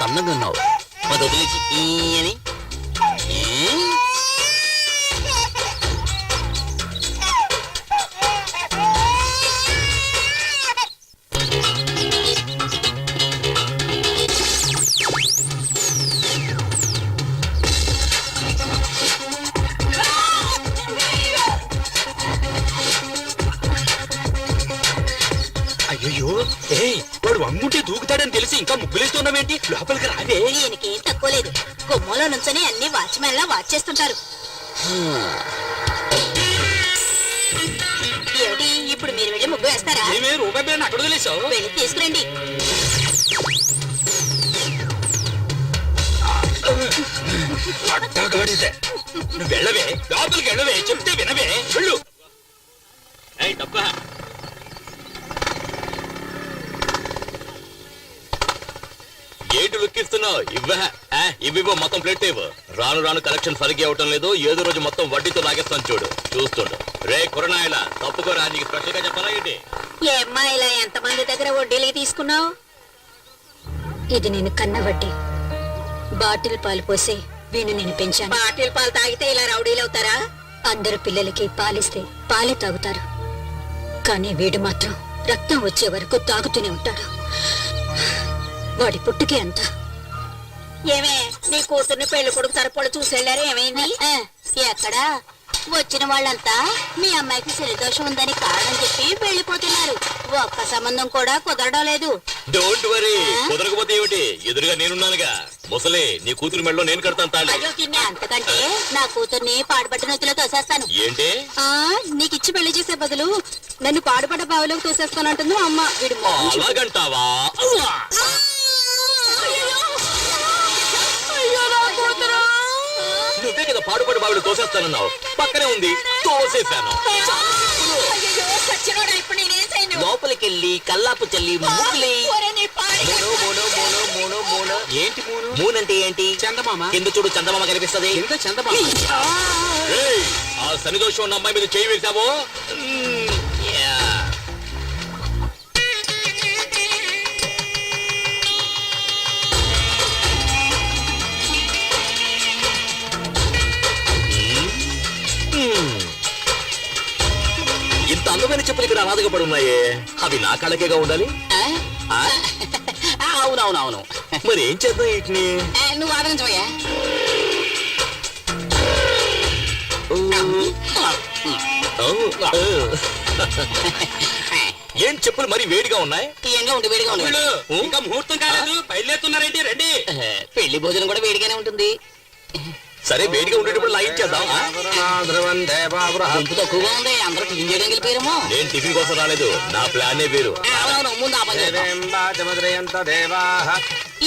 అంత అందంగా ఉన్నావు. అది వదిలేసి అని అయ్యో వాడు అమ్ముంటే దూకుతాడని తెలిసి ఇంకా ముగ్గులేస్తున్నావేంటి? లోపలికి రావే. ఈయనకేం తక్కువ లేదు. కొమ్మలో నుంచొని అన్ని వాచ్మెన్ లా వాచ్ చేస్తుంటారు. ఏమిటి ఇప్పుడు మీరు వెళ్ళి ముగ్గు వేస్తారా? ఏమే రూపాయి బిళ్ళని అక్కడ వదిలేసావు? వెళ్ళి తీసుకురండి. అట్టగాడిదే. నువ్వు వెళ్ళవే, లోపలికి వెళ్ళవే, చెప్తే వినవే. వెళ్ళు. తప్ప ఏంటి లుక్కిస్తున్నావు? ఇవ్వ మొత్తం ప్లేట్ ఇవ్వు. రాను రాను కలెక్షన్ సరిగ్గా అవటం లేదు. ఏదో రోజు మొత్తం వడ్డీతో లాగేస్తాను చూడు. చూస్తుండు. రే కురనాయలా తప్పుకోరా, నీకు స్పెషల్ గా చెప్పాలా ఏంటి? ఏమ్మా ఇలా ఎంతమంది దగ్గర వడ్డీలకి తీసుకున్నావు? ఇది నేను కన్న వడ్డీ. బాటిల్ పాలు పోసి వీణు నేను పెంచాను. బాటిల్ పాలు తాగితే ఇలా రౌడీలు అవుతారా? అందరు పిల్లలకి పాలిస్తే పాలే తాగుతారు, కానీ వీడు మాత్రం రక్తం వచ్చే వరకు తాగుతూనే ఉంటాడు. వాడి పుట్టుకే అంత. ఏమే నీ కూతుర్ని పెళ్లి కొడుకు తరపుడు చూసేళ్ళారు, ఏమైంది? ఎక్కడా వచ్చిన వాళ్ళంతా మీ అమ్మాయికి శనిదోషం ఉందని కారణం చెప్పి వెళ్ళిపోతున్నారు. ఒక్క సంబంధం కూడా కుదరడం లేదు. డోంట్ వరీ, కుదరకపోతే ఏమిటి, ఎదురుగా నేనున్నానుగా. ముసలే, నీ కూతురు మెడలో నేను కడతాను తాళి. అంతకంటే నా కూతుర్ని పాడుబడ్డ నొత్తులో తోసేస్తాను. ఏంటి? నీకిచ్చి పెళ్లి చేసే బదులు నన్ను పాడుబడ్డ బావిలోకి తోసేస్తానంటుంది అమ్మ. వీడు అలాగంటావా? నువ్వే కదా పాడుపడి బావిలో తోసేస్తానన్నావు. పక్కనే ఉంది, తోసేశాను. లోపలికెళ్ళి కల్లాపు చల్లి ముగ్గులే. ఏంటి మూనంటే ఏంటి? చందమామ. కింద చూడు, చందమామ కనిపిస్తది. ఆ శనిదోషం ఉన్న అమ్మాయి మీద చేయి వేశావో. ఇంత అందమైన చెప్పులు ఇక్కడ అనాథగా పడి ఉన్నాయే, అవి నా కళకేగా ఉండాలి. అవునవునవును. మరి ఏం చేద్దాం వీటిని? నువ్వు ఆదరించవయ్యా. ఏం చెప్పులు మరి వేడిగా ఉన్నాయి? వేడిగా ఉంది. ఇంకా ముహూర్తం కాలేదు, బయలుదేరుతున్నారేంటి? రండి. పెళ్లి భోజనం కూడా వేడిగానే ఉంటుంది. సరే, వేడిగా ఉండేటప్పుడు లాగించేద్దాం. గుంపు తక్కువగా ఉంది, అందరూ టిఫిన్ చేయడం వెళ్ళిపోయారేమో. నేను టిఫిన్ కోసం రాలేదు, నా ప్లానే వేరు. ముందు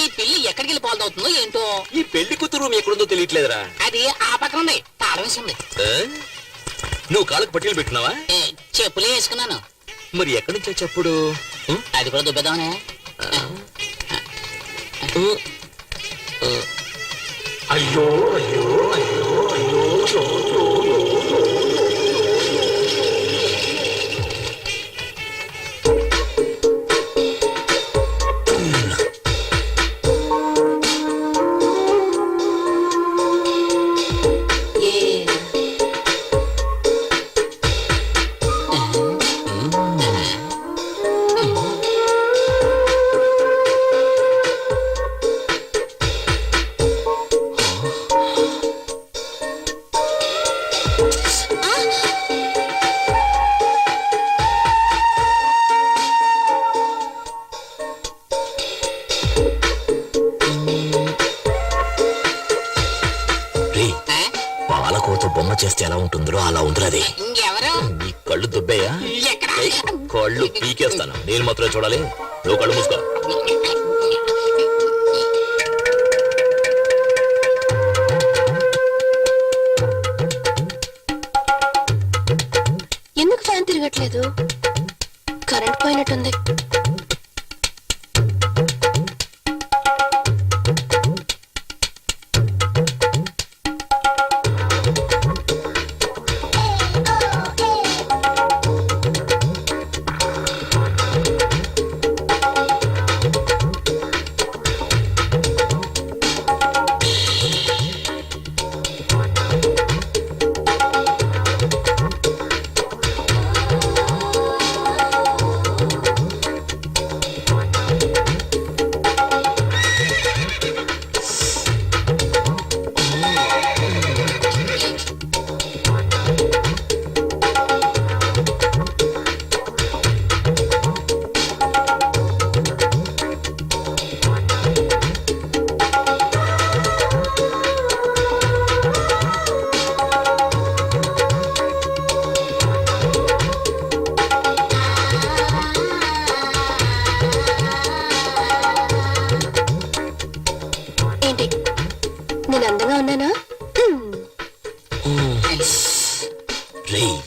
ఈ పెళ్లి ఎక్కడికి వెళ్ళి పాల్తవుతుందో ఏంటో. ఈ పెళ్లి కూతురు ఎక్కడుందో తెలియట్లేదురా. అది ఆ పక్కన ఉంది, తాళం వేసింది. నువ్వు కాళ్ళకు పట్టీలు పెట్టినావా? చెప్పులే వేసుకున్నాను. మరి ఎక్కడి నుంచో చెప్పుడు? అది కూడా దుబ్బేద్దామనే. అయ్యో అయ్యో అయ్యో అయ్యో. బొమ్మ చేస్తే ఎలా ఉంటుందో అలా ఉందిరది. నీ కళ్ళు దుబ్బేయా? కళ్ళు పీకేస్తాను. నేను మాత్రమే చూడాలి, నువ్వు కళ్ళు మూసుకో. ఎందుకు ఫ్యాన్ తిరగట్లేదు? కరెంట్ పోయినట్టుంది. ఉన్నానా రేయ్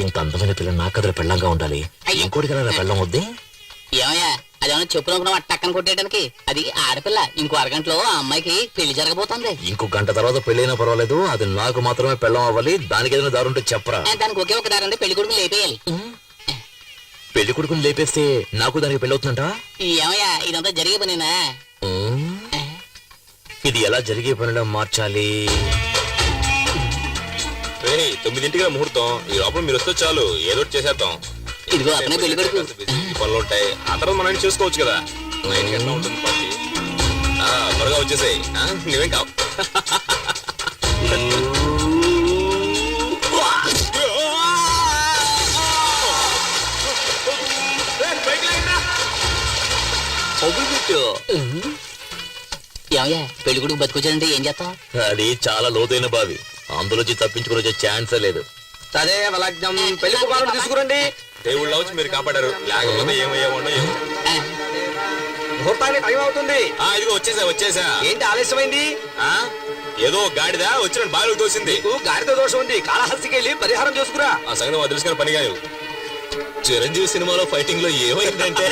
ఇంత అందమైన పిల్ల నా కథల పెళ్ళంగా ఉండాలి. ఇంకోటి కదా పెళ్ళం వద్దే. ఏమయ్యా అదేమన్నా చెప్పు అనుకున్నావు టక్కన కొట్టేయడానికి? అది ఆడపిల్ల. ఇంకో అరగంటలో ఆ అమ్మాయికి పెళ్లి జరగబోతుంది. ఇంకో గంట తర్వాత పెళ్ళైనా పర్వాలేదు, అది నాకు మాత్రమే పెళ్ళం అవ్వాలి. దానికి ఏదైనా దారి ఉంటే చెప్పరా. దానికి ఒకే ఒక దారంటే పెళ్లి కొడుకుని లేపేయాలి. పెళ్లి కొడుకుని లేపేస్తే నాకు దానికి పెళ్ళి అవుతుందంట. ఏమయ్యా ఇదంతా జరిగే పనేనా? ఇది ఎలా జరిగే పనిలో మార్చాలి? 9ంటిగా ముహూర్తం. ఈ లోపల మీరు వస్తే చాలు, ఏదో ఒకటి చేసేద్దాం. ఇదిగో అతనే పెళ్లి కొడుకు. పనులు ఉంటాయి, ఆ తర్వాత మనం చూసుకోవచ్చు కదా. 9 గంటల ఉంటుంది పార్టీ. త్వరగా వచ్చేసాయి, నువ్వేం కావు. ఏమయ్యా పెళ్లి కొడుకు బతికొచ్చాడంటే ఏం చేస్తాం? అది చాలా లోతైన బావి, అందులోంచి తప్పించుకుని వచ్చే ఛాన్సే లేదు. అదే లగ్నం పెళ్లి కుమారుడు తీసుకురండి. దేవుళ్ళ వచ్చి మీరు కాపాడారు, లేకపోతే ఏమయ్యేవాడో ఏమో. ముహూర్తానికి టైం అవుతుంది. ఇదిగో వచ్చేసా. ఏంటి ఆలస్యమైంది? ఏదో గాడిదా వచ్చిన బావిలోకి తోసింది. నీకు గాడిద దోషం ఉంది, కాళహస్తికి వెళ్ళి పరిహారం చేసుకురా. ఆ సంగతి మాకు తెలుసుకున్న పని కాదు. చిరంజీవి సినిమాలో ఫైటింగ్ లో ఏమైందంటే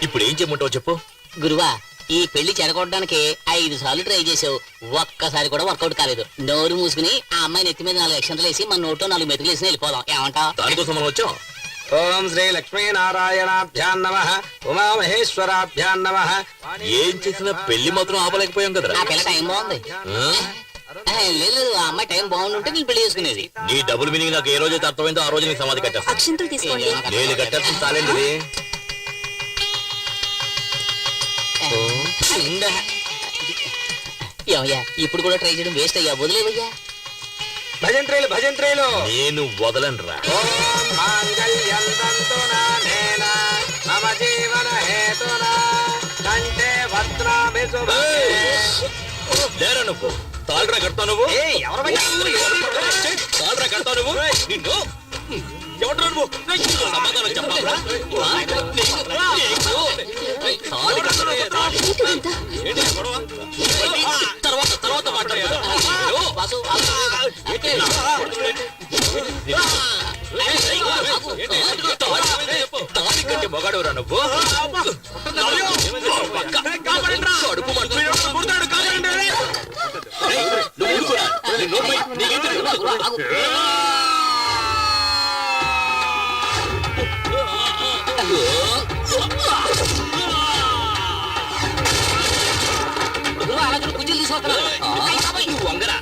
ఇప్పుడు ఏం చేయమంటావు చెప్పు. గురువా ఈ పెళ్లి చెడగొట్టడానికి 5 సార్లు ట్రై చేసావు, ఒక్కసారి కూడా వర్కౌట్ కాలేదు. నోరు మూసుకుని ఆ అమ్మాయి నెత్తి మీద 4 అక్షంతలు వేసి మన నోట్లో 4 మెతుకులు వేసి వెళ్ళిపోదాం. ఏమంటావు? దానికోసం మనం వచ్చాం. ఓం శ్రీ లక్ష్మీ నారాయణాభ్యాం నమః, ఉమామహేశ్వరాభ్యాం నమః. ఏం చేసినా పెళ్లి మాత్రం ఆపలేకపోయాం కదరా. ఆ పిల్ల టైం బాగుంది. లేదు ఆ అమ్మాయి టైం బాగుంటుంటే నేను పెళ్లి చేసుకునేది. నీ డబుల్ మీనింగ్ నాకు ఏ రోజైతే అర్థమైందో ఆ రోజు నీకు సమాధి కట్టేస్తా. అక్షంతలు తీసుకోండి. నేను కట్టేస్తాను చాలేండి. ఏమయ్యా ఇప్పుడు కూడా ట్రై చేయడం వేస్ట్ అయ్యా, వదిలేవయ్యా. భజంత్రేలు నేను వదలను రా. ఓం మాంగళ్యం తంతునా నేన మమ జీవన హేతునా కంఠే భద్రాభి శుభగే. లేరా నువ్వు తాళ్ళరా కడతావు నువ్వు. తాళ్ళరా కడతావు నువ్వు. నిన్ను ఎవడ్రా నువ్వు? సమాధానం చెప్పాలా? తాళి కట్టరా? ఏంటి గొడవ? తర్వాత మాట్లాడతా. తాళి కట్టి మొగాడురా నువ్వు. కడుపు కుర్చీలు తీసుకొస్తున్నా వంగరా.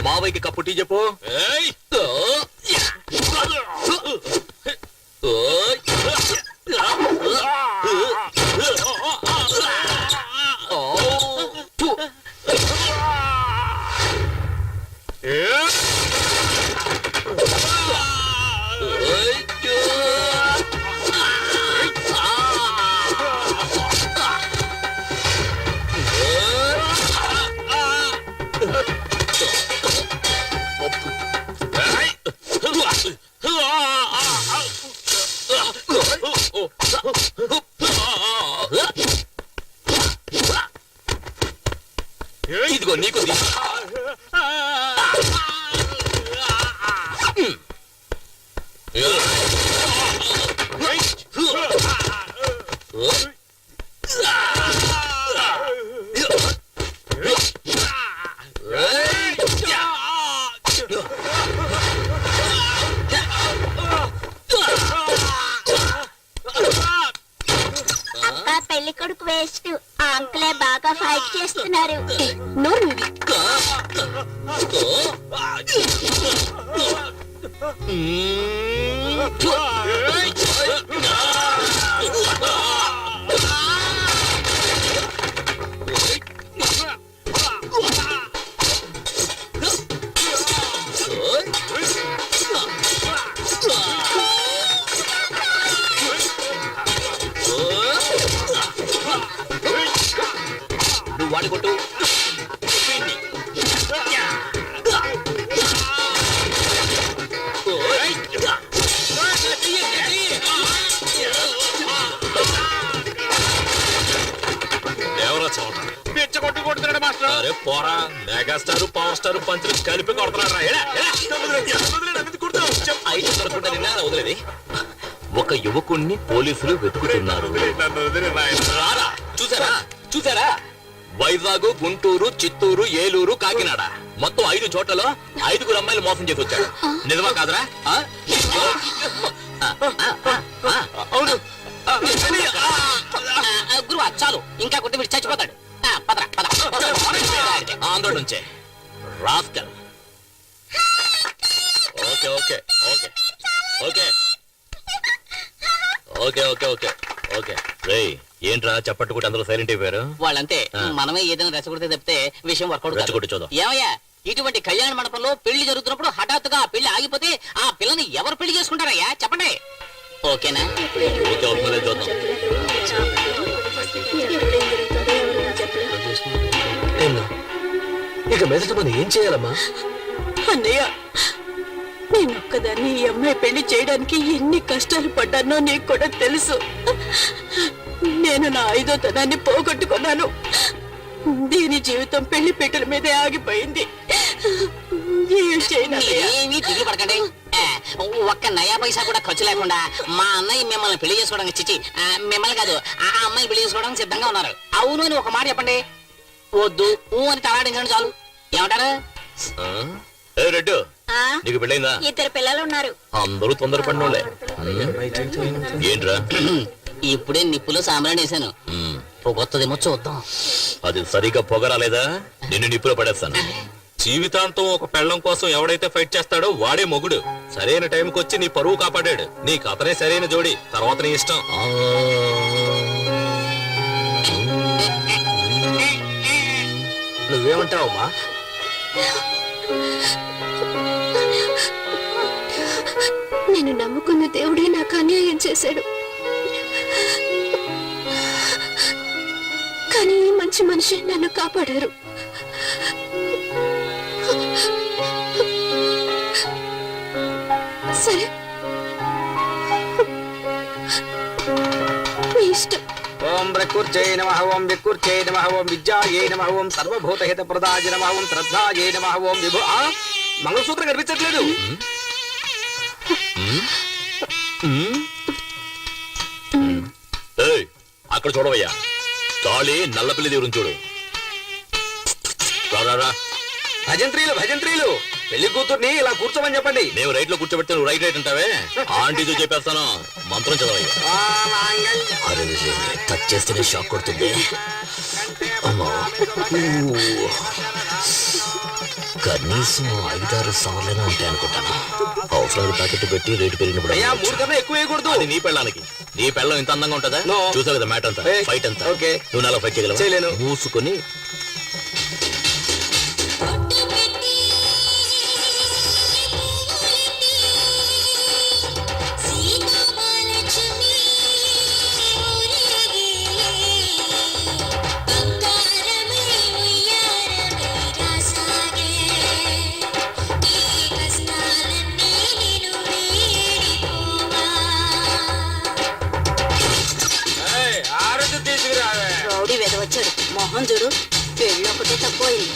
మావయ్యకి కప్పు టీ చెప్పు. ఇదిగో నీకు పెళ్లి కొడుకు వేస్ట్. ఆ అంకులే బాగా ఫైట్ చేస్తున్నారు. వాడి కొట్టు వీణ్ణి. ఎవరో చోట పిచ్చ కొట్టు కొడుతున్నాడు మాస్టర్. అరే పోరా, మెగాస్టార్ పవర్ స్టార్ పంచులు కలిపి కొడుతున్నారా? ఐదు దొరకకుండా నిన్న వదిలేది. ఒక యువకుణ్ణి పోలీసులు వెతుకుతున్నారు. రారా, చూసారా చూసారా? వైజాగ్, గుంటూరు, చిత్తూరు, ఏలూరు, కాకినాడ మొత్తం 5 చోట్లలో 5 అమ్మాయిలు మోసం చేసి వచ్చాడు. నిజమా కాదురా? అవును. గురువా చాలు, ఇంకా కొట్టి వీడు చచ్చిపోతాడు. పదరా పద. ఆంధ్ర నుంచే rascal. Okay okay okay okay okay okay okay okay. రేయ్ ఏంట్రా చప్పట్టుకుంటే అందరూ సైలెంట్ అయిపోయారు? వాళ్ళంతే, మనమే ఏదైనా రెచ్చగొడితే తప్పితే విషయం వర్కౌట్ రెచ్చగొట్టు చూద్దాం. ఏమయ్యా, ఇటువంటి కళ్యాణ మండపంలో పెళ్లి జరుగుతున్నప్పుడు హఠాత్తుగా ఆ పెళ్లి ఆగిపోతే ఆ పిల్లని ఎవరు పెళ్లి చేసుకుంటారయ్యా చెప్పండి. ఓకేనా? ఓకే అవుతుందో లేదో చూద్దాం. ఇక మీదట మనం ఏం చేయాలమ్మా? అన్నయ్య, నేనొక్కదాన్ని ఈ అమ్మాయి పెళ్లి చేయడానికి ఎన్ని కష్టాలు పడ్డానో నీకు కూడా తెలుసు. నేను నా 5వ తనాన్ని పోగొట్టుకున్నాను. దీని జీవితం పెళ్లి పీటల మీదే ఆగిపోయింది. ఏం చేయను అన్నయ్య? ఏమీ దిగులు పడకండి. ఒక్క నయా పైసా కూడా ఖర్చు లేకుండా మా అన్నయ్య మిమ్మల్ని పెళ్లి చేసుకోవడానికి చిచ్చి మిమ్మల్ని కాదు ఆ అమ్మాయిని పెళ్లి చేసుకోవడానికి సిద్ధంగా ఉన్నారు. అవును అని ఒక మాట చెప్పండి, వద్దు ఊ అని తలాడించండి చాలు. ఏమంటారు? ఏ రెడ్డు, నీకు పెళ్ళైందా? 2 పిల్లలు ఉన్నారు. అందరూ తొందరపడినోళ్ళే. ఏంట్రా? ఇప్పుడే నిప్పులో సాంబ్రాణి వేసాను, పొగొత్తదేమో చూద్దాం. అది సరిగా పొగరాలేదా నిన్ను నిప్పులో పడేస్తాను. జీవితాంతం ఒక పెళ్ళం కోసం ఎవడైతే ఫైట్ చేస్తాడో వాడే మొగుడు. సరైన టైంకి వచ్చి నీ పరువు కాపాడాడు. నీకు అతనే సరైన జోడి, తర్వాత నీ ఇష్టం. నువ్వేమంటావమ్మా? నేను నమ్ముకున్న దేవుడే నాకు అన్యాయం చేశాడు. కానీ ఈ మంచి మనిషి నన్ను కాపాడారు. సరే, మీ ఇష్టం. ఓం ప్రకృత్యై నమః, ఓం వికృత్యై నమః, ఓం విద్యాయై నమః, ఓం సర్వభూతహిత ప్రదాయ నమః, ఓం శ్రద్ధాయై నమః, ఓం విభు. మంగళసూత్రం కనిపించట్లేదు. ఏయ్, అక్కడ చూడవయ్యా, తాళి నల్లపిల్లి దేవుని చూడు. రా భజంత్రీలు భజంత్రీలు, పెళ్లి కూతుర్ని ఇలా కూర్చోమని చెప్పండి. మేము రైట్ లో కూర్చోబెడితే నువ్వు రైట్ అంటావే? ఆంటీతో చెప్పేస్తాను, మంత్రం చదవయ్యా. అరే టచ్ చేస్తేనే షాక్ కొడుతుంది. అమ్మా, కనీసం 5-6 సార్లైనా ఉంటాయి అనుకుంటాను. అవసరాలు ప్యాకెట్ పెట్టి రేటు పెరిగినప్పుడు అయ్యా 3 కన్నా ఎక్కువ వేయకూడదు. అది నీ పెళ్ళానికి. నీ పెళ్ళం ఇంత అందంగా ఉంటుందా? No. చూసావు కదా మ్యాట్ అంతా, ఫైట్ అంతా. ఓకే. నువ్వు నాలో ఫైట్ చేయగలవా? చేయలేను. మూసుకొని ఆరోగ్య తీసుకురావే. రౌడీ వెదవచ్చాడు, మొహం చూడు. పెళ్ళి ఒకటే తక్కువైంది.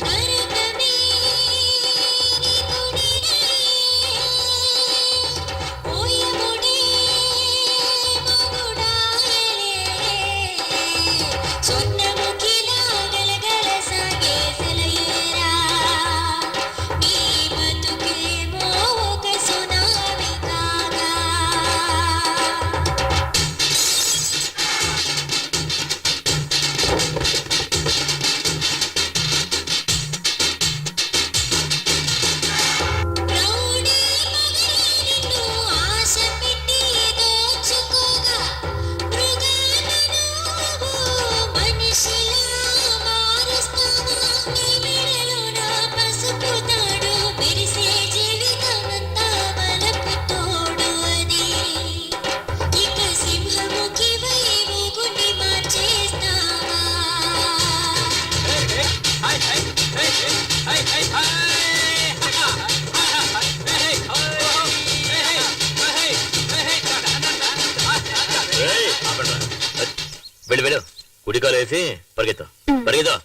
వెళ్ళు కుడికాలు వేసి పరిగెత్తా పరిగెత్తా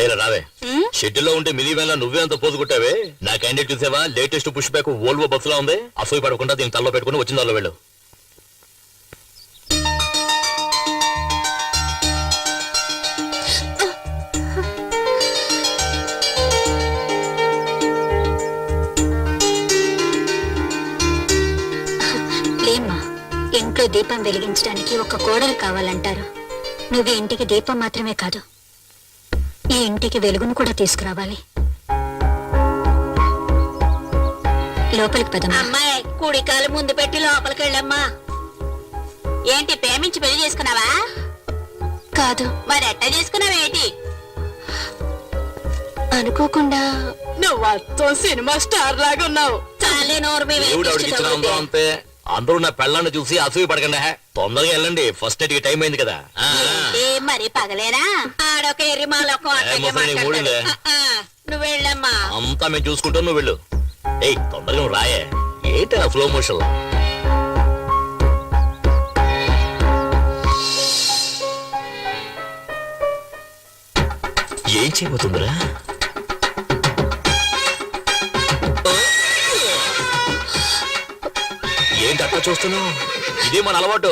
ఏలా రావే షెడ్యూల్లో ఉంటే మినీ వ్యాన్ లా నువ్వే అంత పోజు కొట్టావే నా క్యాండిడేట్ చూసావా లేటెస్ట్ పుష్ బ్యాక్ వోల్వో బస్సులా ఉంది అసూయ పడకుండా దీన్ని తల్లో పెట్టుకుని వచ్చిన దానిలో వెళ్ళు లేమ్మా, ఇంట్లో దీపం వెలిగించడానికి ఒక కోడలు కావాలంటారు. నువ్వు ఈ ఇంటికి దీపం మాత్రమే కాదు, ఈ ఇంటికి వెలుగును కూడా తీసుకురావాలి. లోపలికి పదమ్మా. అమ్మాయి కుడికాలు ముందు పెట్టి లోపలికి వెళ్ళమ్మా. ఏంటి ప్రేమించి పెళ్లి చేసుకున్నావా? కాదు, మరి ఎట్ట చేసుకున్నావేంటి? అనుకోకుండా. నువ్వు అత్తో సినిమా స్టార్ లాగా ఉన్నావు. చాలే నోరు మీ దేవుడు ఆవిడకి ఇచ్చిన అందం అంతే. అందరూ నా పెళ్ళాన్ని చూసి అసూయ పడకండి తొందరగా వెళ్ళండి ఫస్ట్ నైట్ కి టైం అయింది కదా మరి పగలేనా? ఆడొక ఎర్రిమాలొక మూడిందే నువ్వు వెళ్ళమ్మా. అంతా మేము చూసుకుంటాం నువ్వు వెళ్ళు. ఏయ్ తొందరగా నువ్వు రాయే ఏంటి ఆ స్లో మోషన్ ఏం చేయబోతుందిరా ఏంటి అట్లా చూస్తున్నావు ఇదే మన అలవాటు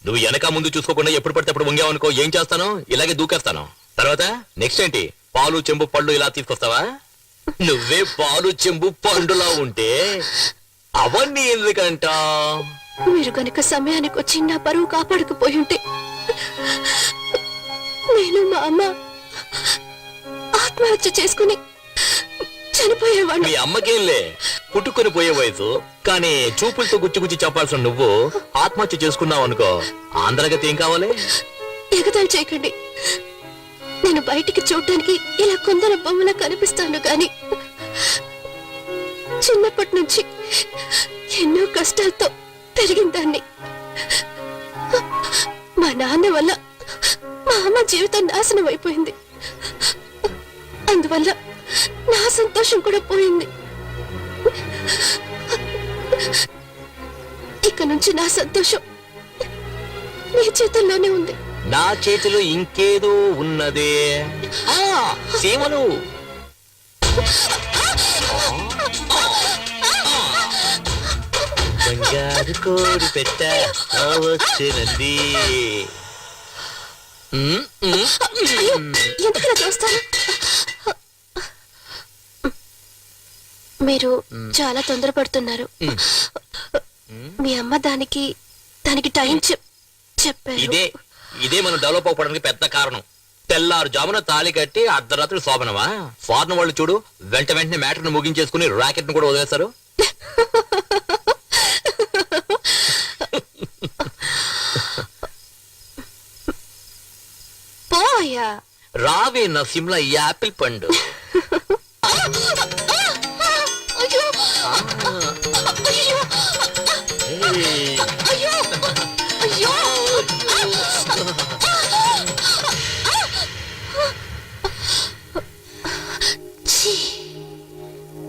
నువ్వు వెనక ముందు చూసుకోకుండా ఎప్పుడు పడితే అప్పుడు వంగావనుకో ఏం చేస్తాను ఇలాగే దూకేస్తాను తర్వాత నెక్స్ట్ ఏంటి పాలు చెంబు పళ్ళు ఇలా తీసుకొస్తావా నువ్వే పాలు చెంబు పండులా ఉంటే అవన్నీ ఎందుకంట మీరు కనుక సమయానికి వచ్చి నా పరువు కాపాడకపోయి ఉంటే నేను మా అమ్మ ఆత్మహత్య చేసుకుని చనిపోయేవాడు. మీ అమ్మకేంలే పుట్టుకొని పోయే వయసు కానీ చూపులతో గుచ్చి గుచ్చి చెప్పాల్సిన నువ్వు ఆత్మహత్య చేసుకున్నావు అనుకో ఆంధ్రగతి ఏం కావాలి ఎగతాళి చేయకండి. నేను బయటికి చూడటానికి ఇలా కొందర బొమ్మలా కనిపిస్తాను గాని చిన్నప్పటి నుంచి ఎన్నో కష్టాలతో పెరిగిన దాన్ని. మా నాన్న వల్ల మా అమ్మ జీవితం నాశనం అయిపోయింది. అందువల్ల నా సంతోషం కూడా పోయింది. ఇక నుంచి నా సంతోషం నీ చేతుల్లోనే ఉంది. నా చేతిలో ఇంకేదో ఉన్నదే సీమలు బంగారు కోడి పెట్ట వచ్చినది ఎందుకు చూస్తారు? మీరు చాలా తొందరపడుతున్నారు. మీ అమ్మ దానికి టైం చెప్పారు. ఇదే మనం డెవలప్ అవ్వడానికి పెద్ద కారణం తెల్లారు జామున తాళి కట్టి అర్ధరాత్రి శోభనమా ఫారెన్ వాళ్ళు చూడు వెంటనే మ్యాటర్ ను ముగించేసుకుని రాకెట్ ను కూడా వదిలేస్తారు పోయా రావే నా సిమ్లా యాపిల్ పండు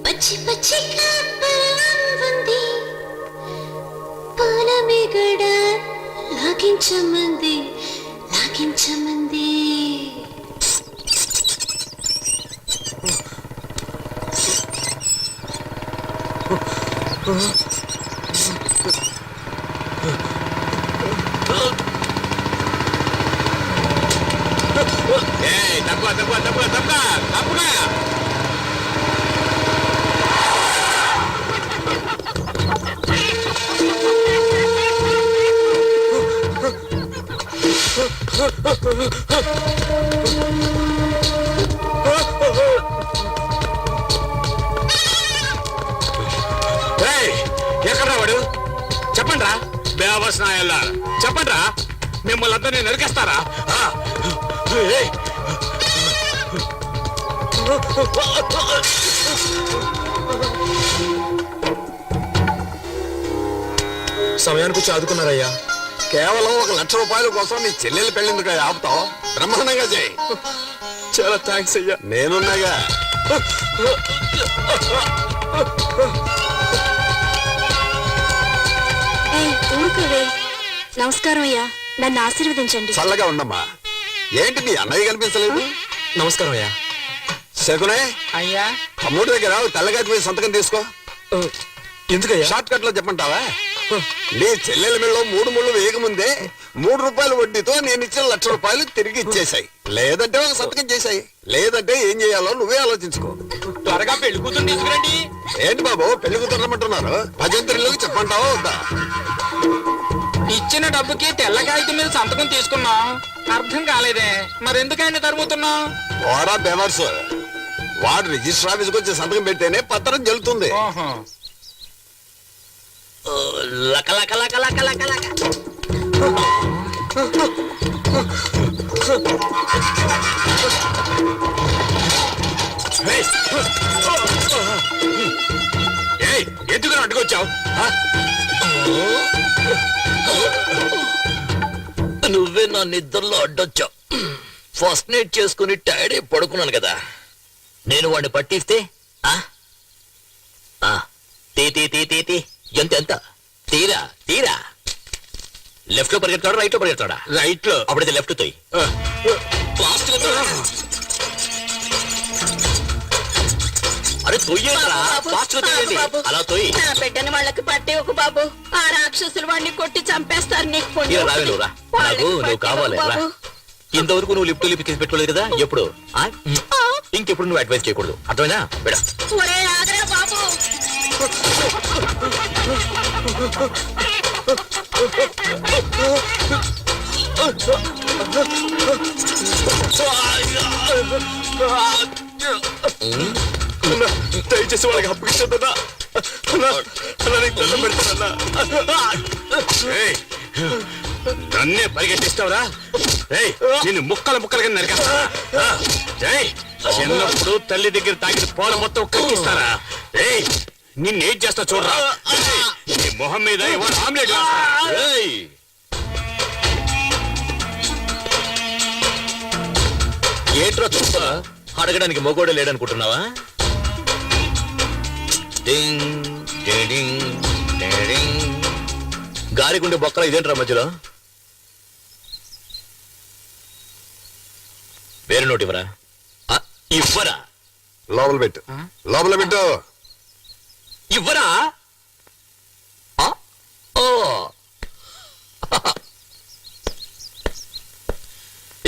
పచ్చి పచ్చి కాపలాంది పాలమిగడ లాగించమంది తప్పుగా ఎక్కడ వాడు చెప్పండి రా బేవస్నాయల్లా చెప్పండి రా మిమ్మల్ని అందరినీ నరికేస్తారా సమయానికి వచ్చి ఆదుకున్నారయ్యా. కేవలం 1,00,000 రూపాయల కోసం నీ చెల్లెలు పెళ్ళిందుకు ఆపుతావు బ్రహ్మాండంగా చేయి. చాలా థ్యాంక్స్ అయ్యా. నేనున్నాగా. నమస్కారం అయ్యా. నన్ను ఆశీర్వదించండి. చల్లగా ఉండమ్మా. ఏంటి మీ అన్నయ్య కనిపించలేదు? నమస్కారం అయ్యా. శకునే, అయ్యా తమ్ముడి దగ్గర తెల్లగాటి మీద సంతకం తీసుకో. ఎందుకయ్యా? షార్ట్ కట్ లో చెప్పంటావా? నీ చెల్లెల మెడలో 3 ముళ్ళు వేయకముందే 3 రూపాయల వడ్డీతో నేను ఇచ్చిన ₹1,00,000 తిరిగి ఇచ్చేసాయి. లేదంటే ఒక సంతకం చేశాయి. లేదంటే ఏం చేయాలో నువ్వే ఆలోచించుకో. త్వరగా పెళ్లి కూతురు తీసుకురండి. ఏంటి బాబు పెళ్లి కూతురమంటున్నారు? భజంత్రిలోకి చెప్పంటావా వద్దా? ఇచ్చిన డబ్బుకి తెల్ల కాగితం మీద సంతకం తీసుకున్నాం. అర్థం కాలేదే, మరెందుకైనా తరుముతున్నాం? ఓరా బెవర్స్, వాడు రిజిస్టర్ ఆఫీస్కి వచ్చి సంతకం పెడితేనే పత్రం చెల్లుతుంది. ఓహో. లక లక లక లక లక లక. ఎందుకు అడ్డుకొచ్చావు? నువ్వే నా నిద్రలో అడ్డొచ్చావు. ఫస్ట్ నైట్ చేసుకుని టైర్డ్ అయి పడుకున్నాను కదా. నేను వాడిని పట్టిస్తే ఆ? ఆ, తీ తీ తీ తీ తీ. ఎంత ఎంత తీరా తీరా. లెఫ్ట్ లో పరిగెత్తాడా రైట్ లో పరిగెత్తాడా? రైట్ లో. అప్పుడైతే లెఫ్ట్ తోయి. ఫాస్ట్ గా తోయి. అరే తొయ్యేరా, ఫాస్ట్ గా తొయ్యండి. అలా తోయి. నా బిడ్డని వాళ్ళకి పట్టే ఒక బాబు. ఆ రాక్షసులు వాడిని కొట్టి చంపేస్తారు. నీకు పుణ్యం ఇలా రావే వస్తుంది. నువ్వు రా. వాళ్ళకి నాకు నువ్వు పట్టే కావాలి ఒక రా. బాబు. ఇంతవరకు నువ్వు లిఫ్ట్ లిఫ్ట్ తీసి పెట్టుకోలేదు కదా ఎప్పుడు? ఇంకెప్పుడు నువ్వు అడ్వైస్ చేయకూడదు, అర్థమైనా? బెడా ఒరే ఆగరా బాబు. దయచేసి వాళ్ళకి అప్పగించొద్దన్నా. నన్నే పరిగెట్టిస్తావురా? నేను ముక్కలు ముక్కలుగా నరికేస్తా. చిన్నప్పుడు తల్లి దగ్గర తాగిన పోల మొత్తం కక్కిస్తారా? నిన్నేం చేస్తా చూడరా. నీ మొహం మీద ఇవాళ ఆమ్లెట్ వేస్తా. ఏట్రా చూస్తా అడగడానికి మొగోడే లేడనుకుంటున్నావా? గాలిగుండే బొక్కల ఇదేంట్రా మధ్యలో? వేరే నోటి ఇవ్వరా? ఇవ్వరా? లోపల పెట్టు, లోపల పెట్టు. ఇవ్వరా? ఓ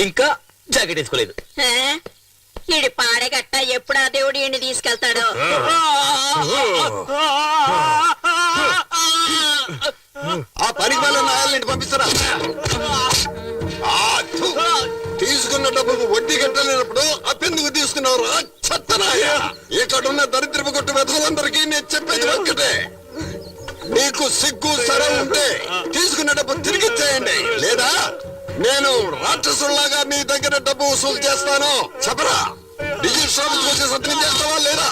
ఇంకా జాకెట్ వేసుకోలేదు. ఆ? ఈడి పాడగట్ట ఎప్పుడు ఆ దేవుడు ఈయన్ని తీసుకెళ్తాడో. ఆ పనికి వాళ్ళ నాయాలని పంపిస్తారా? తీసుకున్న డబ్బుకు వడ్డీ కట్టలేనప్పుడు అప్పెందుకు తీసుకున్నారు? చెత్తనాయ! ఇక్కడున్న దరిద్రపు కొట్టు వెధలందరికీ నేను చెప్పేది ఒక్కటే, నీకు సిగ్గు సరే ఉంటే తీసుకున్న డబ్బు తిరిగిచ్చేయండి, లేదా నేను రాక్షసుల్లాగా నీ దగ్గర డబ్బు వసూలు చేస్తాను. చెప్పరా? రిజిస్టర్ ఆఫీస్కి వచ్చి సంతకం చేస్తావా లేదా?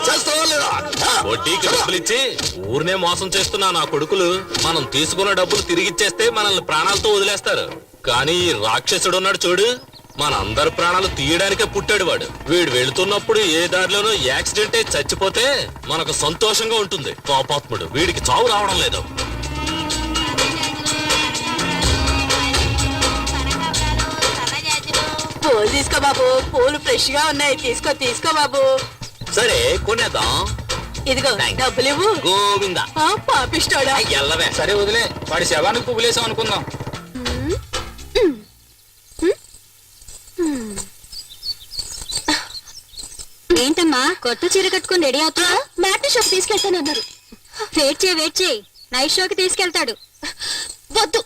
చేస్తావా లేదా? వడ్డీకి డబ్బులు ఇచ్చి ఊరినే మోసం చేస్తున్నా నా కొడుకులు. మనం తీసుకున్న డబ్బులు తిరిగిచ్చేస్తే మనల్ని ప్రాణాలతో వదిలేస్తారు. కానీ ఈ రాక్షసుడు ఉన్నాడు చూడు, మనందరి ప్రాణాలు తీయడానికే పుట్టాడు వాడు. వీడు వెళుతున్నప్పుడు ఏ దారిలోనో యాక్సిడెంట్ అయి చచ్చిపోతే మనకు సంతోషంగా ఉంటుంది. పాపాత్ముడు, వీడికి చావు రావడం లేదు. పూలు తీసుకో బాబు, పూలు ఫ్రెష్ గా ఉన్నాయి. తీసుకో తీసుకో బాబు. సరే కొనేద్దాం. ఇదిగో Thanks. డబ్బులు ఇవ్వు. గోవిందా పాపిస్తాడా? ఎల్లవే. సరే వదిలే, వాడి శవానికి పువ్వులేసాం అనుకుందాం. ఏంటమ్మా కొత్త చీర కట్టుకుని రెడీ అవుతా? మ్యాట్ని షోకి తీసుకెళ్తానన్నారు. వెయిట్ చేయి వెయిట్ చేయి, నైట్ షోకి తీసుకెళ్తాడు. వద్దు,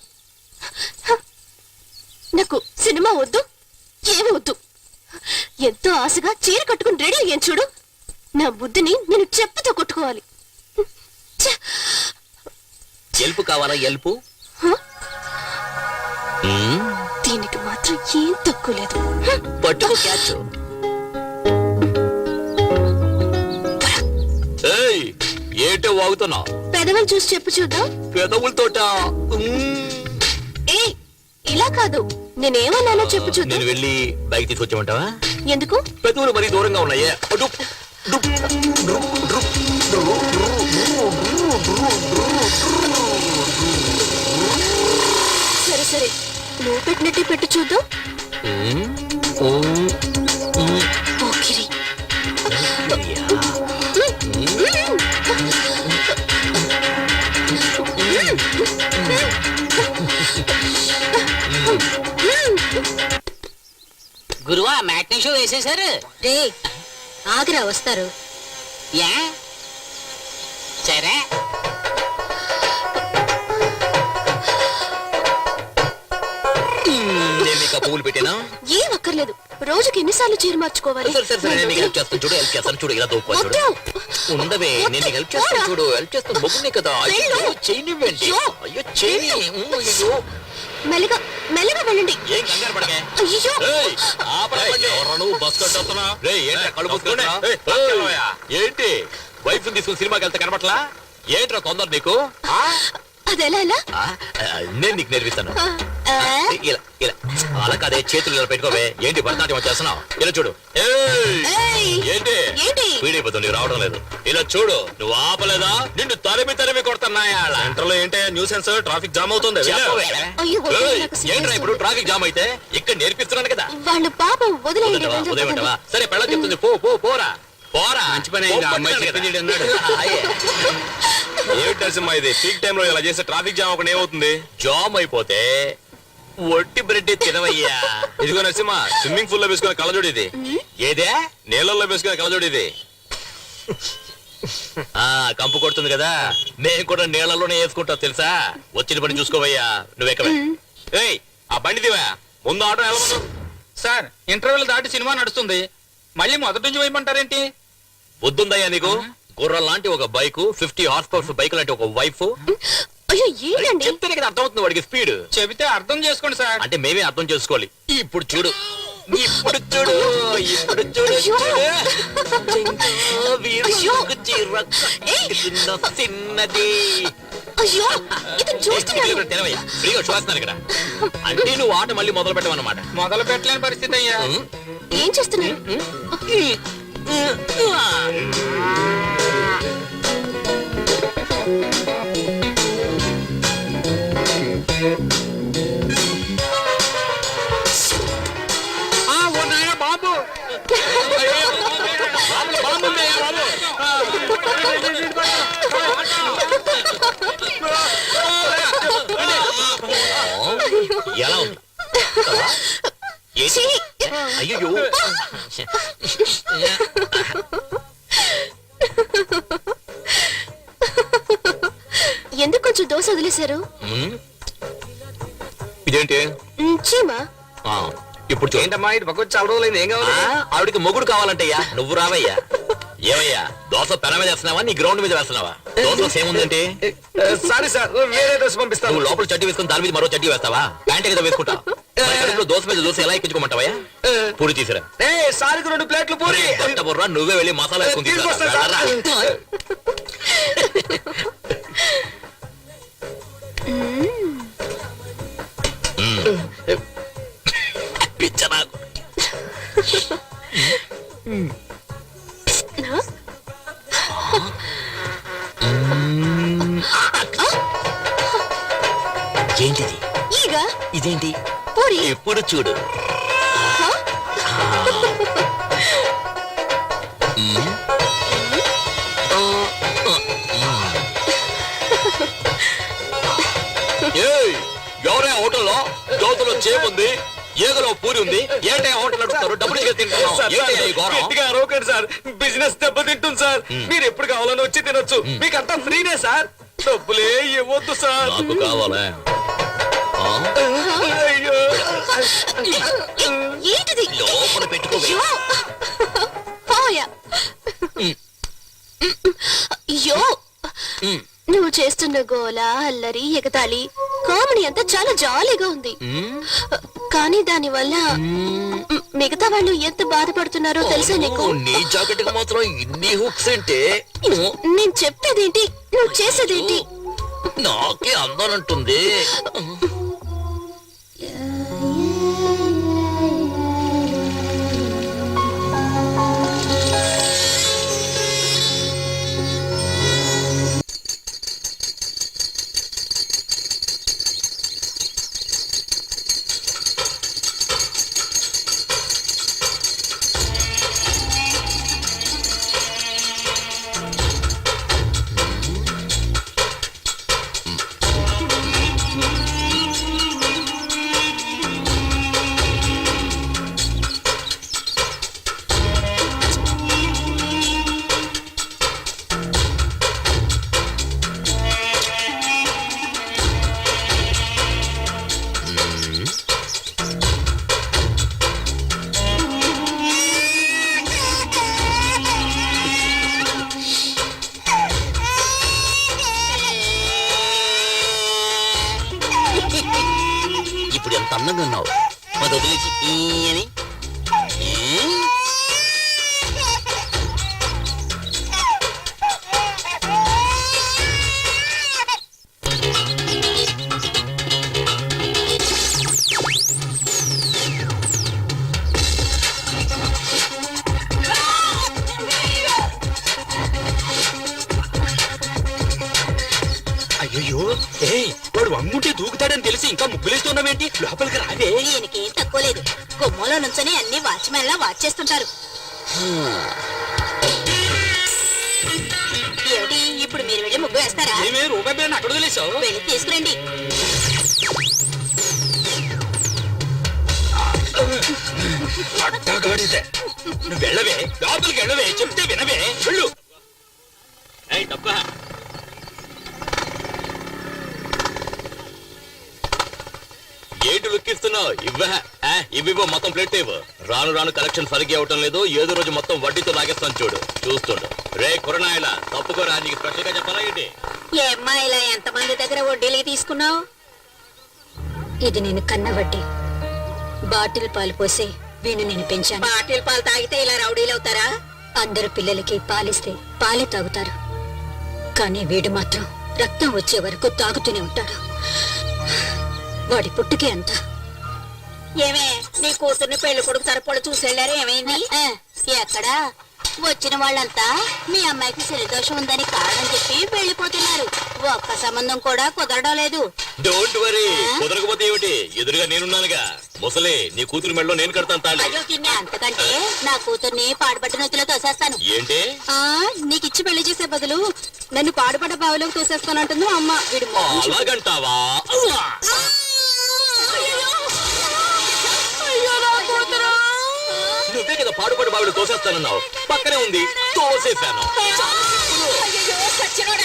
నాకు సినిమా వద్దు, ఏమి వద్దు. ఎంతో ఆశగా చీర కట్టుకుని రెడీ అయ్యాను చూడు. నా బుద్ధిని నేను చెప్పుతో కొట్టుకోవాలి. ఎల్పు కావాలా? ఎల్పు దీనికి మాత్రం ఏం తక్కువ లేదు. పట్టుకో క్యాచ్. ఏయ్, ఏంటో వాగుతున్నా? పెదవులు చూసి చెప్పు చూద్దాం. పెదవులతోట? ఏ ఇలా కాదు, నేనేమన్నానో చెప్పు చూద్దాం. నేను వెళ్ళి బైక్ తీసుకొచ్చామంటావా? ఎందుకు? పెదవులు మరీ దూరంగా ఉన్నాయే. సరే సరే పెట్టినట్టే పెట్టు చూద్దాం. పోకిరి. గురువా మ్యాట్నీ షో వేసేశారు. రే ఆగ్రా వస్తారు. యా సరే నేను నీకు ఆ పువ్వులు పెట్టానా? ఏం అక్కర్లేదు. రోజుకి ఎన్నిసార్లు చీర మార్చుకోవాలి? సరే సరే సరే నేను నీకు హెల్ప్ చేస్తాను చూడు, హెల్ప్ చేస్తాను చూడు, ఇలా దూపో చూడు. వద్దు. ఉండవే నేను నీకు హెల్ప్ చేస్తాను చూడు, హెల్ప్ చేస్తాను మొగ్గునే కదా. అయ్యో చేయనివ్వండి, అయ్యో చేయని. అయ్యో మెల్లగా మెల్లగా వెళ్ళండి. ఏం కంగారు పడకే. అయ్యో ఏయ్, ఆపరా బండి. నువ్వు బస్ కట్టొస్తున్నా? రేయ్, ఏంట్రా కళ్ళు మూసుకుంటున్నా? ఏయ్, పక్కలోయా. ఏంటి వైఫ్ తీసుకుని సినిమాకి వెళ్తే కనపట్లా? ఏంట్రా తొందర నీకు? అదెలా ఎలా? ఆ, నేను నీకు నేర్పిస్తాను. ఆ, ఇలా ఇలా అలా కాదే, చేతులు ఇలా పెట్టుకోవే. ఏంటి భరతనాట్యం చేస్తున్నావు? ఇలా చూడు. ఏయ్, ఏయ్, ఏంటి ఏంటి? వీడైపోతుంది రావడం లేదు. ఇలా చూడు, నువ్వు ఆపలేదా నిన్ను తరిమి కొడుతున్నాయా? సెంటర్ లో ఏంటి న్యూసెన్స్, ట్రాఫిక్ జామ్ అవుతుంది. చెప్పవే. అయ్యో, వద్దు, ఏయ్, నాకు ఏంట్రా సిగ్గేస్తుంది. ఇప్పుడు ట్రాఫిక్ జామ్ అయితే? ఇక్కడ నేర్పిస్తున్నాను కదా. వాళ్ళు పాపం వదిలేయండి. వదిలేవా? వెళ్ళి వదిలేమంటావా? సరే పెళ్ళ చెప్తుంది, పో పో పోరా పోరా. మంచి పని అయింది, ఆ అమ్మాయి చెప్పింది ఈడు అన్నాడు. అయ్యే. ఏమిటి నరసింహ ఇది? పీక్ టైం లో ఇలా చేస్తే ట్రాఫిక్ జామ్ ఒకటి ఏమవుతుంది? జామ్ అయిపోతే ఒట్టి బ్రెడ్ తినవయ్యా. ఇదిగో నరసింహ, స్విమ్మింగ్ పూల్ లో వేసుకునే కళ్ళజోడు ఇది. ఏదే? నీళ్ళల్లో వేసుకునే కళ్ళజోడు ఇది. ఆ కంపు కొడుతుంది కదా, మేము కూడా నీళ్ళలోనే వేసుకుంటాం తెలుసా. వచ్చిన పని చూసుకోవయ్యా, నువ్వెక్కవే. ఏయ్, ఆ బండి దివా, ముందు ఆటో వెళ్ళమను. సార్ ఇంటర్వెల్ దాటి సినిమా నడుస్తుంది, మళ్ళీ మొదటి నుంచి వేయమంటారేంటి? బుద్ధుందయ్యా నీకు? గుర్రం లాంటి ఒక బైక్, 50 హార్స్ పవర్స్ బైక్ లాంటి ఒక వైఫ్. అయ్యో ఏంటండి? చెప్తేనే కదా అర్థమవుతుంది వాడికి స్పీడ్. చెబితే అర్థం చేసుకోండి సార్. అంటే మేమే అర్థం చేసుకోవాలి. ఇప్పుడు చూడు, ఇప్పుడు చూడు, ఇప్పుడు చూడు, అయ్యో. చూడు. వీరుడు అయ్యో. చీర కట్టుకున్న చిన్నది. అయ్యో ఇతను చూస్తున్నాడు. తెలవయ్యా, ఫ్రీగా చూస్తున్నాను ఇక్కడ. అంటే నువ్వు ఆట మళ్ళీ మొదలు పెట్టమన్నమాట. మొదలు పెట్టలేని పరిస్థితి అయ్యా. ఏం చేస్తున్నారు? బాబు ఎలా ఉంది? ఛీ! అయ్యో ఎందుకు కొంచెం దోశ వదిలేశారు? ఇదేంటి? చీమా ఆ, ఇప్పుడు చూడు. ఏంటమ్మా ఇది పక్క చాలా రోజులైంది, ఏం కావాలి? ఆవిడికి మొగుడు కావాలంటయ్యా, నువ్వు రావయ్యా. ఏమయ్యా, దోశ పెన మీద వేస్తున్నావా నీ గ్రౌండ్ మీద వేస్తున్నావా? దోశ ఏముందంటే సారీ సార్, వేరే దోశ పంపిస్తాను. నువ్వు లోపల చడ్డీ వేసుకుని దాని మీద మరో చడ్డీ వేస్తావా? ప్యాంట్ కదా వేసుకుంటావు. దోశ మీద దోశ ఎలా ఎక్కించుకోమంటావయ్యా? పూరి తీసిరా. సారికి 2 ప్లేట్లు పూరి. కొట్ట బుర్రా, నువ్వే వెళ్ళి మసాలా వేసుకుని తీసుకొస్తా సార్. తీసుకురా. పిచ్చ నాకు. ఏంటిది? ఈగ ఇదేంటి? పూరి. ఎప్పుడు చూడు. ఏయ్, ఎవరే హోటల్లో దోశలో చేముంది, ఏగలో పూరి ఉంది, ఏంటే హోటల్ నడుపుతారు? డబ్బులు ఇచ్చి తింటున్నాం. ఏంటి ఈ ఘోరం? సార్, బిజినెస్ దెబ్బతింటుంది సార్. మీరు ఎప్పుడు కావాలని వచ్చి తినొచ్చు, మీకు అంతా ఫ్రీనే సార్. డబ్బులే ఇవ్వద్దు సార్. నాకు కావాలా? ఆ? అయ్యో ఏంటిది? లోపల పెట్టుకోవే. అయ్యో పోయా. అయ్యో నువ్వు చేస్తున్న గోల, అల్లరి, ఎగతాళి, కామెడీ అంతా చాలా జాలీగా ఉంది. కానీ దాని వల్ల మిగతా వాళ్ళు ఎంత బాధపడుతున్నారో తెలుసా నీకు? నీ జాకెట్ కి మాత్రం ఇన్ని హుక్స్ అంటే నేను చెప్పేదేంటి, నువ్వు చేసేదేంటి? నాకే అందనంటుంది. అందంగా ఉన్నావు అది వదిలేసి ఈ అని ఈ? అయ్యో ఏయ్ వాడు అమ్ముంటే దూకుతాడని తెలిసి ఇంకా ముగ్గులేస్తున్నావేంటి లోపలికి రావే దీనికి ఏం తక్కువ లేదు గుమ్మలో నుంచొని అన్ని వాచ్మెన్ లా వాచ్ చేస్తుంటారు ఏమిటి ఇప్పుడు మీరు వెళ్ళి ముగ్గు వేస్తారా ఏమే రూపాయి బిళ్ళని అక్కడ వదిలేసావు వెళ్ళి తీసుకురండి అట్టగాడిదే నువ్వు వెళ్ళవే లోపలికి వెళ్ళవే చెప్తే వినవే వెళ్ళు ఏయ్ డబ్బా ఏంటి లుక్కిస్తున్నావు ఇవ్వ మొత్తం ప్లేట్ ఇవ్వు రాను రాను కలెక్షన్ సరిగ్గా అవటం లేదు ఏదో రోజు మొత్తం వడ్డీతో లాగేస్తాను చూడు చూస్తుండు రే కురనాయలా తప్పుకోరా నీకు స్పెషల్ గా చెప్పాలా ఏంటి ఏమ్మా ఇలా ఎంతమంది దగ్గర వడ్డీలకి తీసుకున్నావు? ఇది నేను కన్న వడ్డీ. బాటిల్ పాలు పోసి వీణు నేను పెంచాను. బాటిల్ పాలు తాగితే ఇలా రౌడీలు అవుతారా అందరు పిల్లలకి పాలిస్తే పాలే తాగుతారు, కానీ వీడు మాత్రం రక్తం వచ్చే వరకు తాగుతూనే ఉంటాడు. వాడి పుట్టుకే అంత. ఏమే నీ కూతుర్ని పెళ్లి కొడుకు తరపుడు చూసెళ్ళారు ఏమైంది ఎక్కడా వచ్చిన వాళ్ళంతా మీ అమ్మాయికి శనిదోషం ఉందని కారణం చెప్పి వెళ్ళిపోతున్నారు ఒక్క సంబంధం కూడా కుదరడం లేదు డోంట్ వరీ కుదరకపోతే ఏమిటి ఎదురుగా నేనున్నానుగా ముసలే నీ కూతురు మెడలో నేను కడతాను తాళి అయ్యో కిన్నే అంతకంటే నా కూతుర్ని పాడుబట్టిన నొత్తులో తోసేస్తాను ఏంటి నీకిచ్చి పెళ్లి చేసే బదులు నన్ను పాడుపడ్డ బావిలోకి తోసేస్తానంటుంది అమ్మ. వీడు అలాగంటావా నువ్వే కదా పాడుపడి బావిడ తోసేస్తానన్నావు పక్కనే ఉంది తోసేశాను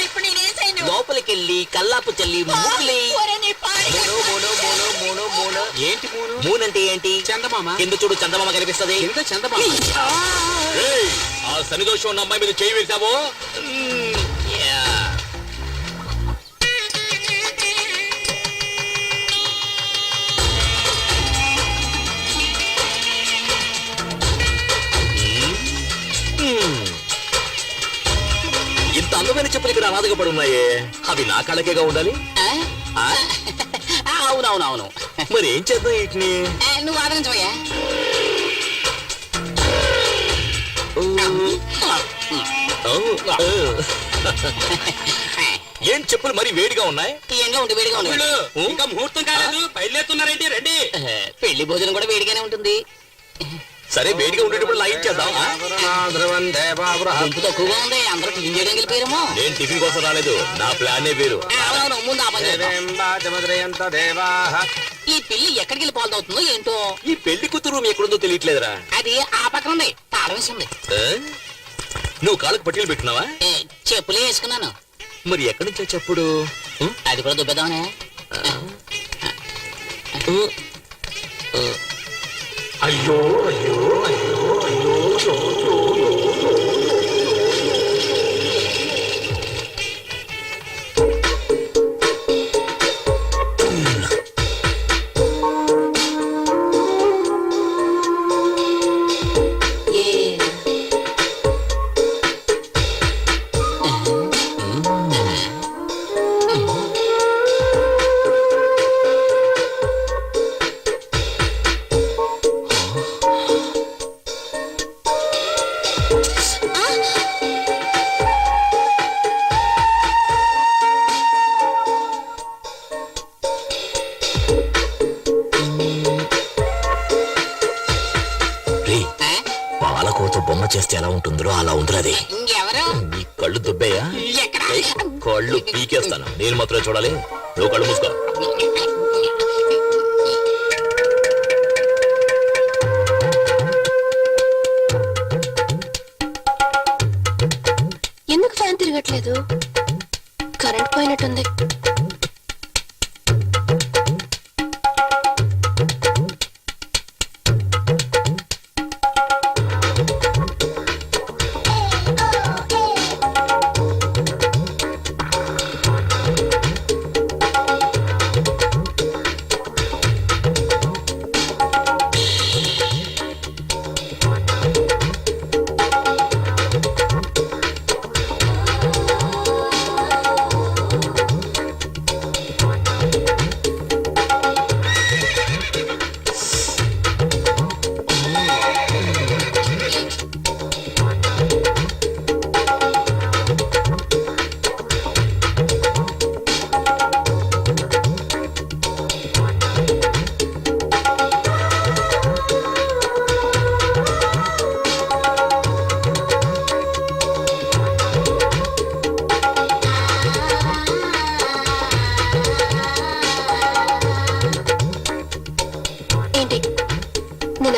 ఇప్పుడు నేనేం చేయను లోపలికెళ్ళి కల్లాపు చల్లి ముగ్గులి ఒరే నీ పాడి ఏంటి మూనంటే ఏంటి? చందమామ కింద చూడు చందమామ కనిపిస్తది. కింద చందమామ ఏయ్, ఆ శనిదోషం ఉన్న అమ్మాయి మీద చేయి వేసావో యా. ఇంత అందమైన చెప్పులు ఇక్కడ అనాథగా పడి ఉన్నాయే అవి నా కళ్ళకేగా ఉండాలి ఆ? అవునవునవును. మరి ఏం చేద్దాం వీటిని నువ్వు ఆదరించవయ్యా. ఏం చెప్పులు మరి వేడిగా ఉన్నాయి ఈ ఎండలో ఉంటే వేడిగా ఉంది. ఇంకా ముహూర్తం కాలేదు బయలుదేరుతున్నారేంటి రండి పెళ్లి భోజనం కూడా వేడిగానే ఉంటుంది. సరే వేడిగా ఉండేటప్పుడు లైన్ చేద్దాం ధ్రువం దేవావృహ గుంపు తక్కువగా ఉంది, అందరూ టిఫిన్ చేయడానికి వెళ్ళిపోయారేమో. నేను టిఫిన్ కోసం రాలేదు నా ప్లానే వేరు అవునవును, ముందు ఆ పని చేద్దాం. దేవేంబాచమద్రయంత దేవాః. ఈ పిల్లి ఎక్కడికి వెళ్ళి పాలు తాగుతుందో ఏంటో. ఈ పెళ్లి కూతురు రూమ్ ఎక్కడుందో తెలియట్లేదురా అది ఆ పక్కన ఉంది, తాళం వేసింది. నువ్వు కాళ్ళకు పట్టీలు పెట్టినావా చెప్పులే వేసుకున్నాను. మరి ఎక్కడి నుంచో చెప్పుడు అది కూడా దుబ్బేద్దామనే. అయ్యో అయ్యో అయ్యో అయ్యో పాలకోత బొమ్మ చేస్తే ఎలా ఉంటుందో అలా ఉందిరా అది ఇంకెవరు? నీ కళ్ళు దుబ్బయ్యా ఎక్కడ? కళ్ళు పీకేస్తాను నేను మాత్రమే చూడాలి నువ్వు కళ్ళు మూసుకో ఎందుకు ఫ్యాన్ తిరగట్లేదు? కరెంట్ పోయినట్టుంది.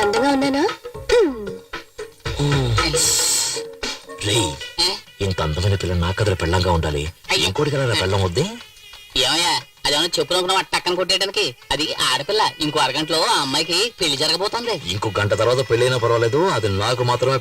అందంగా ఉన్నానా రే ఇంత అందమైన పిల్ల నా కథల పెళ్ళంగా ఉండాలి. ఇంకోటి కదా పెళ్ళం వద్దే. ఏమయ్యా అదేమన్నా చెప్పులనుకున్నావు టక్కన కొట్టేయడానికి? అది ఆడపిల్ల. ఇంకో అరగంటలో ఆ అమ్మాయికి పెళ్లి జరగబోతోంది. ఇంకో గంట తర్వాత పెళ్ళైనా పర్వాలేదు, అది నాకు మాత్రమే